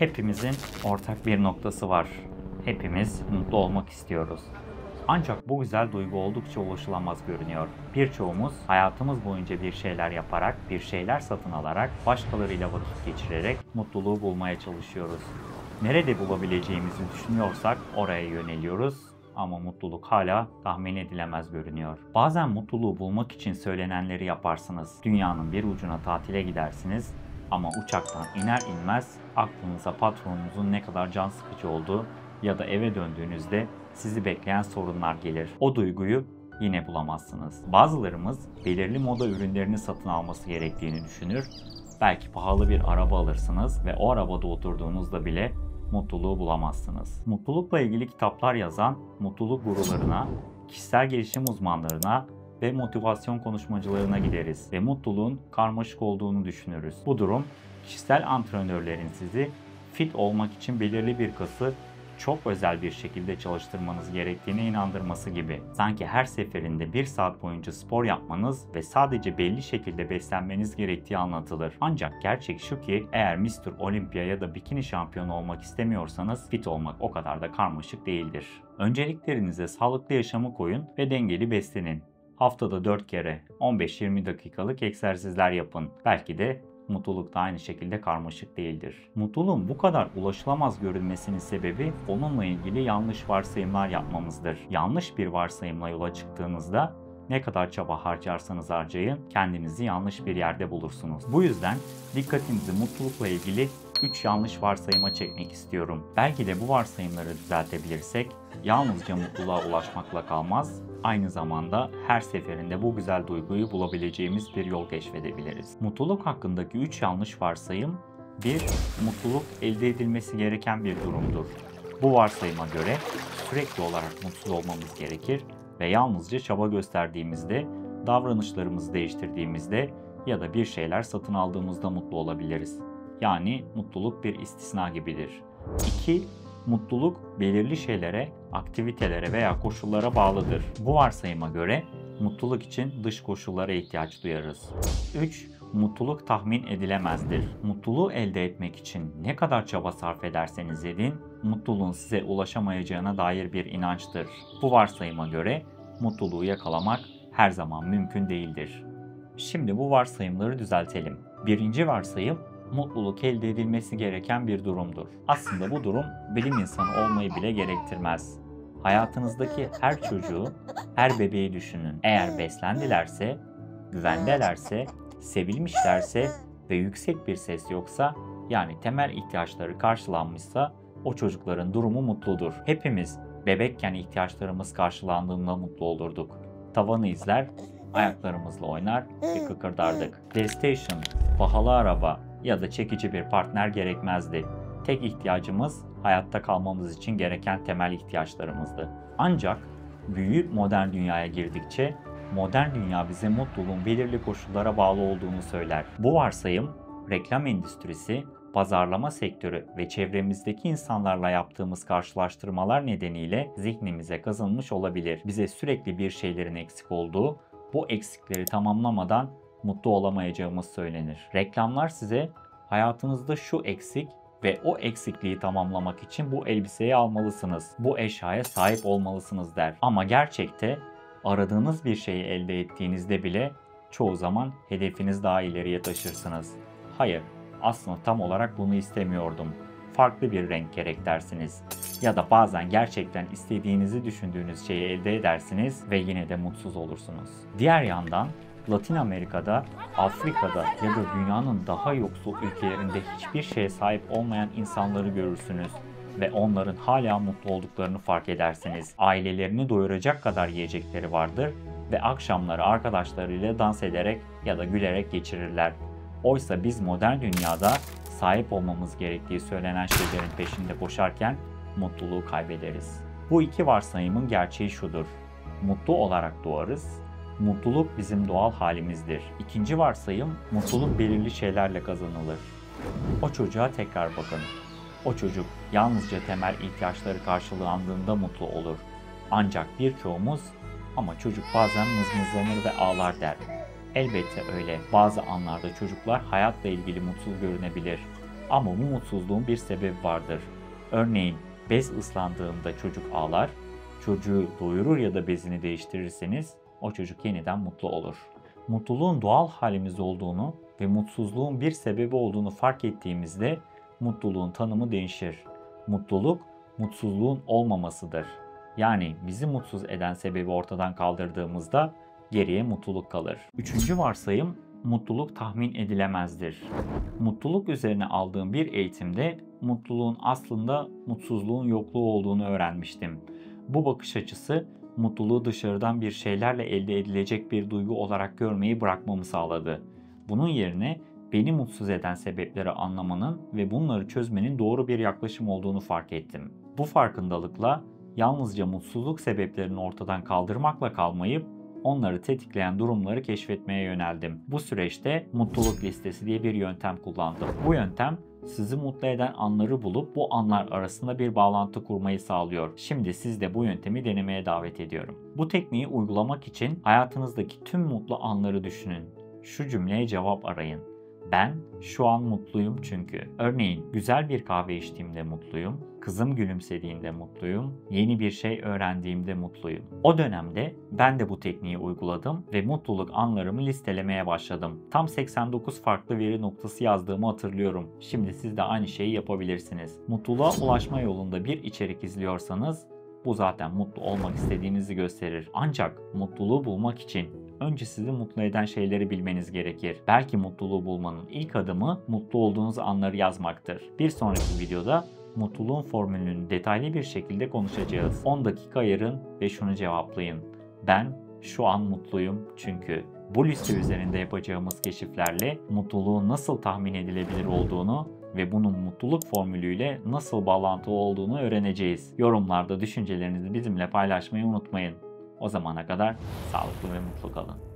Hepimizin ortak bir noktası var. Hepimiz mutlu olmak istiyoruz. Ancak bu güzel duygu oldukça ulaşılamaz görünüyor. Birçoğumuz hayatımız boyunca bir şeyler yaparak, bir şeyler satın alarak, başkalarıyla vakit geçirerek mutluluğu bulmaya çalışıyoruz. Nerede bulabileceğimizi düşünüyorsak oraya yöneliyoruz ama mutluluk hala tahmin edilemez görünüyor. Bazen mutluluğu bulmak için söylenenleri yaparsınız. Dünyanın bir ucuna tatile gidersiniz ama uçaktan iner inmez aklınıza patronunuzun ne kadar can sıkıcı olduğu ya da eve döndüğünüzde sizi bekleyen sorunlar gelir. O duyguyu yine bulamazsınız. Bazılarımız belirli moda ürünlerini satın alması gerektiğini düşünür. Belki pahalı bir araba alırsınız ve o arabada oturduğunuzda bile mutluluğu bulamazsınız. Mutlulukla ilgili kitaplar yazan mutluluk gurularına, kişisel gelişim uzmanlarına ve motivasyon konuşmacılarına gideriz ve mutluluğun karmaşık olduğunu düşünürüz. Bu durum kişisel antrenörlerin sizi fit olmak için belirli bir kası çok özel bir şekilde çalıştırmanız gerektiğine inandırması gibi. Sanki her seferinde 1 saat boyunca spor yapmanız ve sadece belli şekilde beslenmeniz gerektiği anlatılır. Ancak gerçek şu ki eğer Mr. Olympia ya da bikini şampiyonu olmak istemiyorsanız fit olmak o kadar da karmaşık değildir. Önceliklerinize sağlıklı yaşamı koyun ve dengeli beslenin. Haftada 4 kere 15-20 dakikalık egzersizler yapın. Belki de mutluluk da aynı şekilde karmaşık değildir. Mutluluğun bu kadar ulaşılamaz görünmesinin sebebi onunla ilgili yanlış varsayımlar yapmamızdır. Yanlış bir varsayımla yola çıktığınızda ne kadar çaba harcarsanız harcayın kendinizi yanlış bir yerde bulursunuz. Bu yüzden dikkatinizi mutlulukla ilgili 3 yanlış varsayıma çekmek istiyorum. Belki de bu varsayımları düzeltebilirsek yalnızca mutluluğa ulaşmakla kalmaz, aynı zamanda her seferinde bu güzel duyguyu bulabileceğimiz bir yol keşfedebiliriz. Mutluluk hakkındaki 3 yanlış varsayım: 1. Mutluluk elde edilmesi gereken bir durumdur. Bu varsayıma göre sürekli olarak mutsuz olmamız gerekir ve yalnızca çaba gösterdiğimizde, davranışlarımızı değiştirdiğimizde ya da bir şeyler satın aldığımızda mutlu olabiliriz. Yani mutluluk bir istisna gibidir. 2. Mutluluk belirli şeylere, aktivitelere veya koşullara bağlıdır. Bu varsayıma göre mutluluk için dış koşullara ihtiyaç duyarız. 3. Mutluluk tahmin edilemezdir. Mutluluğu elde etmek için ne kadar çaba sarf ederseniz edin, mutluluğun size ulaşamayacağına dair bir inançtır. Bu varsayıma göre mutluluğu yakalamak her zaman mümkün değildir. Şimdi bu varsayımları düzeltelim. Birinci varsayım, mutluluk elde edilmesi gereken bir durumdur. Aslında bu durum bilim insanı olmayı bile gerektirmez. Hayatınızdaki her çocuğu, her bebeği düşünün. Eğer beslendilerse, güvendelerse, sevilmişlerse ve yüksek bir ses yoksa, yani temel ihtiyaçları karşılanmışsa o çocukların durumu mutludur. Hepimiz bebekken ihtiyaçlarımız karşılandığında mutlu olurduk. Tavanı izler, ayaklarımızla oynar ve kıkırdardık. PlayStation, pahalı araba ya da çekici bir partner gerekmezdi. Tek ihtiyacımız hayatta kalmamız için gereken temel ihtiyaçlarımızdı. Ancak büyük modern dünyaya girdikçe modern dünya bize mutluluğun belirli koşullara bağlı olduğunu söyler. Bu varsayım reklam endüstrisi, pazarlama sektörü ve çevremizdeki insanlarla yaptığımız karşılaştırmalar nedeniyle zihnimize kazınmış olabilir. Bize sürekli bir şeylerin eksik olduğu, bu eksikleri tamamlamadan mutlu olamayacağımız söylenir. Reklamlar size hayatınızda şu eksik ve o eksikliği tamamlamak için bu elbiseyi almalısınız, bu eşyaya sahip olmalısınız der. Ama gerçekte aradığınız bir şeyi elde ettiğinizde bile çoğu zaman hedefiniz daha ileriye taşırsınız. Hayır, aslında tam olarak bunu istemiyordum. Farklı bir renk gerek dersiniz. Ya da bazen gerçekten istediğinizi düşündüğünüz şeyi elde edersiniz ve yine de mutsuz olursunuz. Diğer yandan Latin Amerika'da, Afrika'da ya da dünyanın daha yoksul ülkelerinde hiçbir şeye sahip olmayan insanları görürsünüz ve onların hala mutlu olduklarını fark edersiniz. Ailelerini doyuracak kadar yiyecekleri vardır ve akşamları arkadaşlarıyla dans ederek ya da gülerek geçirirler. Oysa biz modern dünyada sahip olmamız gerektiği söylenen şeylerin peşinde koşarken mutluluğu kaybederiz. Bu iki varsayımın gerçeği şudur: mutlu olarak doğarız, mutluluk bizim doğal halimizdir. İkinci varsayım, mutluluk belirli şeylerle kazanılır. O çocuğa tekrar bakın. O çocuk yalnızca temel ihtiyaçları karşılandığında mutlu olur. Ancak birçoğumuz ama çocuk bazen mızmızlanır ve ağlar der. Elbette öyle. Bazı anlarda çocuklar hayatla ilgili mutsuz görünebilir. Ama bu mutsuzluğun bir sebebi vardır. Örneğin bez ıslandığında çocuk ağlar, çocuğu doyurur ya da bezini değiştirirseniz o çocuk yeniden mutlu olur. Mutluluğun doğal halimiz olduğunu ve mutsuzluğun bir sebebi olduğunu fark ettiğimizde mutluluğun tanımı değişir. Mutluluk, mutsuzluğun olmamasıdır. Yani bizi mutsuz eden sebebi ortadan kaldırdığımızda geriye mutluluk kalır. Üçüncü varsayım, mutluluk tahmin edilemezdir. Mutluluk üzerine aldığım bir eğitimde mutluluğun aslında mutsuzluğun yokluğu olduğunu öğrenmiştim. Bu bakış açısı mutluluğu dışarıdan bir şeylerle elde edilecek bir duygu olarak görmeyi bırakmamı sağladı. Bunun yerine beni mutsuz eden sebepleri anlamanın ve bunları çözmenin doğru bir yaklaşım olduğunu fark ettim. Bu farkındalıkla yalnızca mutsuzluk sebeplerini ortadan kaldırmakla kalmayıp onları tetikleyen durumları keşfetmeye yöneldim. Bu süreçte mutluluk listesi diye bir yöntem kullandım. Bu yöntem sizi mutlu eden anları bulup bu anlar arasında bir bağlantı kurmayı sağlıyor. Şimdi siz de bu yöntemi denemeye davet ediyorum. Bu tekniği uygulamak için hayatınızdaki tüm mutlu anları düşünün. Şu cümleye cevap arayın. Ben şu an mutluyum çünkü. Örneğin güzel bir kahve içtiğimde mutluyum, kızım gülümsediğinde mutluyum, yeni bir şey öğrendiğimde mutluyum. O dönemde ben de bu tekniği uyguladım ve mutluluk anlarımı listelemeye başladım. Tam 89 farklı veri noktası yazdığımı hatırlıyorum. Şimdi siz de aynı şeyi yapabilirsiniz. Mutluluğa ulaşma yolunda bir içerik izliyorsanız bu zaten mutlu olmak istediğinizi gösterir. Ancak mutluluğu bulmak için önce sizi mutlu eden şeyleri bilmeniz gerekir. Belki mutluluğu bulmanın ilk adımı mutlu olduğunuz anları yazmaktır. Bir sonraki videoda mutluluğun formülünü detaylı bir şekilde konuşacağız. 10 dakika ayırın ve şunu cevaplayın. Ben şu an mutluyum çünkü. Bu liste üzerinde yapacağımız keşiflerle mutluluğun nasıl tahmin edilebilir olduğunu ve bunun mutluluk formülüyle nasıl bağlantılı olduğunu öğreneceğiz. Yorumlarda düşüncelerinizi bizimle paylaşmayı unutmayın. O zamana kadar sağlıklı ve mutlu kalın.